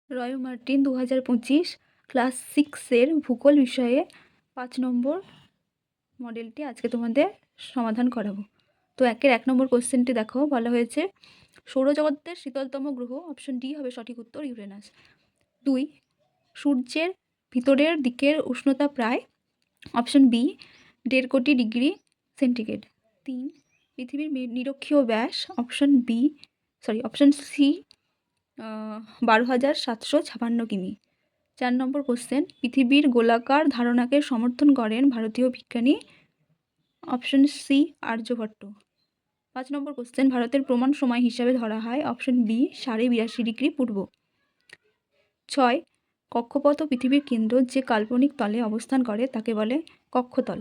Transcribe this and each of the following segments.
Roy Martin 2025 class 6-এর ভূগোল বিষয়ে 5 নম্বর মডেলটি আজকে তোমাদের সমাধান করাবো। তো 1 নম্বর কোশ্চেনটি দেখো, বলা হয়েছে সৌরজগতের শীতলতম গ্রহ, অপশন ডি হবে সঠিক উত্তর, ইউরেনাস। 2, সূর্যের ভিতরের দিকের উষ্ণতা প্রায়, অপশন বি 1.5 কোটি ডিগ্রি সেন্টিগ্রেড। 3, পৃথিবীর নিরক্ষীয় ব্যাস, অপশন সি 12,756 কিমি। 4 নম্বর কোশ্চেন, পৃথিবীর গোলাকার ধারণাকে সমর্থন করেন ভারতীয় বিজ্ঞানী, অপশন সি আর্যভট্ট। 5 নম্বর কোশ্চেন, ভারতের প্রমাণ সময় হিসাবে ধরা হয়, অপশন বি 82.5 ডিগ্রি পূর্ব। 6, কক্ষপথ ও পৃথিবীর কেন্দ্র যে কাল্পনিক তলে অবস্থান করে তাকে বলে কক্ষতল।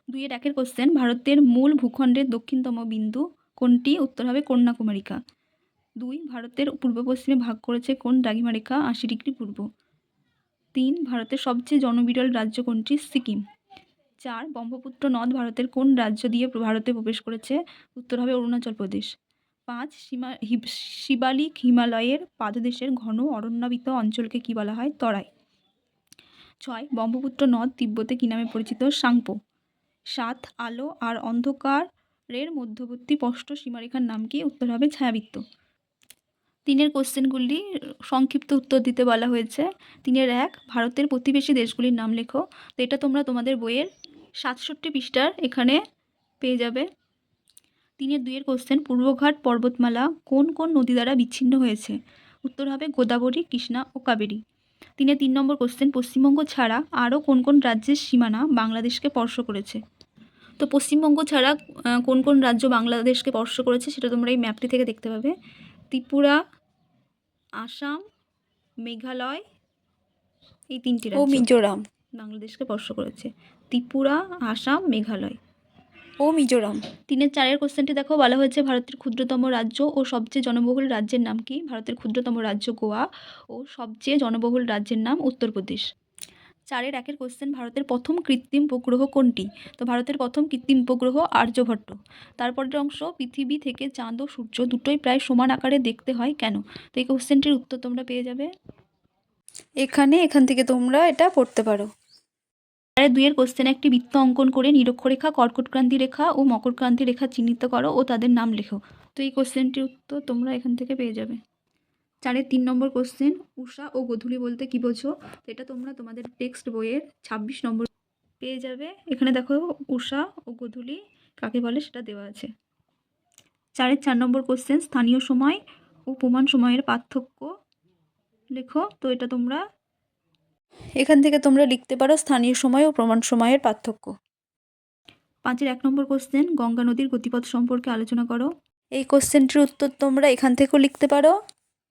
2-1 কোশ্চেন, ভারতের মূল ভূখণ্ডের দক্ষিণতম বিন্দু কোনটি? উত্তর হবে কন্যাকুমারিকা। 2, ভারতের পূর্ব পশ্চিমে ভাগ করেছে কোন দ্রাঘিমারেখা? 80 ডিগ্রি পূর্ব। 3, ভারতের সবচেয়ে জনবিরল রাজ্য কোনটি? সিকিম। 4, ব্রহ্মপুত্র নদ ভারতের কোন রাজ্য দিয়ে ভারতে প্রবেশ করেছে? উত্তর হবে অরুণাচল প্রদেশ। 5, শিবালিক হিমালয়ের পাদদেশের ঘন অরণ্যাবৃত অঞ্চলকে কি বলা হয়? তরাই। 6, ব্রহ্মপুত্র নদ তিব্বতে কি নামে পরিচিত? সাংপো। 7, আলো আর অন্ধকারের মধ্যবর্তী স্পষ্ট সীমারেখার নাম কি? উত্তর হবে ছায়াবৃত্ত। 3 কোশ্চেনগুলি সংক্ষিপ্ত উত্তর দিতে বলা হয়েছে। 3-1, ভারতের প্রতিবেশী দেশগুলির নাম লেখো। তো এটা তোমরা তোমাদের বইয়ের 67 পৃষ্ঠার এখানে পেয়ে যাবে। 3-2 কোশ্চেন, পূর্বঘাট পর্বতমালা কোন কোন নদী দ্বারা বিচ্ছিন্ন হয়েছে? উত্তর হবে গোদাবরী, কৃষ্ণা ও কাবেরী। 3 নম্বর কোশ্চেন, পশ্চিমবঙ্গ ছাড়া আরও কোন কোন রাজ্যের সীমানা বাংলাদেশকে স্পর্শ করেছে? তো পশ্চিমবঙ্গ ছাড়া কোন কোন রাজ্য বাংলাদেশকে স্পর্শ করেছে সেটা তোমরা এই ম্যাপটি থেকে দেখতে পাবে। ত্রিপুরা, আসাম, মেঘালয়, এই 3টি রাজ্য মিজোরাম বাংলাদেশকে স্পর্শ করেছে। ত্রিপুরা, আসাম, মেঘালয় ও মিজোরাম। 3-4 কোশ্চেনটি দেখো, বলা হয়েছে ভারতের ক্ষুদ্রতম রাজ্য ও সবচেয়ে জনবহুল রাজ্যের নাম কি? ভারতের ক্ষুদ্রতম রাজ্য গোয়া ও সবচেয়ে জনবহুল রাজ্যের নাম উত্তরপ্রদেশ। 4-1 কোশ্চেন, ভারতের প্রথম কৃত্রিম উপগ্রহ কোনটি? তো ভারতের প্রথম কৃত্রিম উপগ্রহ আর্যভট্ট। তারপরের অংশ, পৃথিবী থেকে চাঁদ ও সূর্য দুটোই প্রায় সমান আকারে দেখতে হয় কেন? তো এই কোশ্চেনটির উত্তর তোমরা পেয়ে যাবে এখান থেকে তোমরা এটা পড়তে পারো। 2 কোশ্চেন, একটি বৃত্ত অঙ্কন করে নিরক্ষরেখা, কর্কটক্রান্তি রেখা ও মকরক্রান্তি রেখা চিহ্নিত করো ও তাদের নাম লেখো। তো এই কোশ্চেনটির উত্তর তোমরা এখান থেকে পেয়ে যাবে। 3 নম্বর কোশ্চেন, উষা ও গোধূলি বলতে কি বোঝো? তো এটা তোমরা তোমাদের টেক্সট বইয়ের 26 নম্বর পেয়ে যাবে। এখানে দেখো উষা ও গোধূলি কাকে বলে সেটা দেওয়া আছে। 4 নম্বর কোশ্চেন, স্থানীয় সময় ও প্রমাণ সময়ের পার্থক্য লেখো। তো এটা তোমরা এখান থেকে তোমরা লিখতে পারো স্থানীয় সময় ও প্রমাণ সময়ের পার্থক্য। 5-1 নম্বর কোশ্চেন, গঙ্গা নদীর গতিপথ সম্পর্কে আলোচনা করো। এই কোশ্চেনটির উত্তর তোমরা এখান থেকেও লিখতে পারো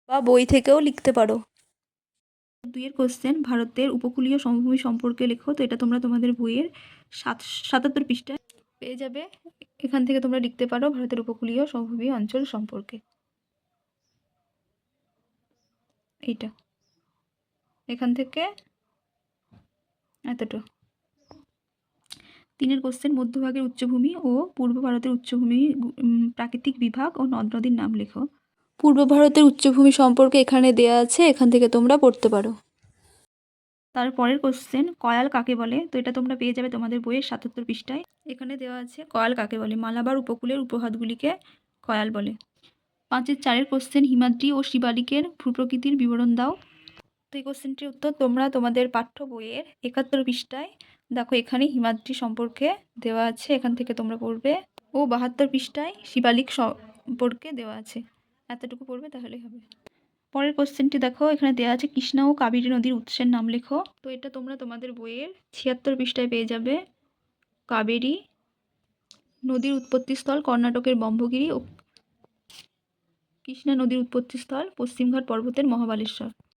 বা বই থেকেও লিখতে পারো। 2 কোশ্চেন, ভারতের উপকূলীয় সমভূমি সম্পর্কে লেখো। তো এটা তোমরা তোমাদের বইয়ের 77 পৃষ্ঠায় পেয়ে যাবে। এখান থেকে তোমরা লিখতে পারো ভারতের উপকূলীয় সমভূমি অঞ্চল সম্পর্কে। এইটা এখান থেকে এতটা। 3 কোশ্চেন, মধ্যভাগের উচ্চভূমি ও পূর্ব ভারতের উচ্চভূমি প্রাকৃতিক বিভাগ ও নদ নদীর নাম লেখো। পূর্ব ভারতের উচ্চভূমি সম্পর্কে এখানে দেয়া আছে, এখান থেকে তোমরা পড়তে পারো। তারপরের কোশ্চেন, কয়াল কাকে বলে? তো এটা তোমরা পেয়ে যাবে তোমাদের বইয়ের 77 পৃষ্ঠায়। এখানে দেওয়া আছে কয়াল কাকে বলে। মালাবার উপকূলের উপহ্রদগুলিকে কয়াল বলে। 5-4 কোশ্চেন, হিমাদ্রি ও শিবালিকের ভূপ্রকৃতির বিবরণ দাও। তো এই কোশ্চেনটির উত্তর তোমরা তোমাদের পাঠ্য বইয়ের 71 পৃষ্ঠায় দেখো, এখানে হিমাদ্রি সম্পর্কে দেওয়া আছে, এখান থেকে তোমরা পড়বে। ও 72 পৃষ্ঠায় শিবালিক সম্পর্কে দেওয়া আছে, এতটুকু পড়বে তাহলেই হবে। পরের কোশ্চেনটি দেখো, এখানে দেওয়া আছে কৃষ্ণা ও কাবেরী নদীর উৎসের নাম লেখো। তো এটা তোমরা তোমাদের বইয়ের 76 পৃষ্ঠায় পেয়ে যাবে। কাবেরী নদীর উৎপত্তিস্থল কর্ণাটকের ব্রহ্মগিরি ও কৃষ্ণা নদীর উৎপত্তিস্থল পশ্চিমঘাট পর্বতের মহাবালেশ্বর।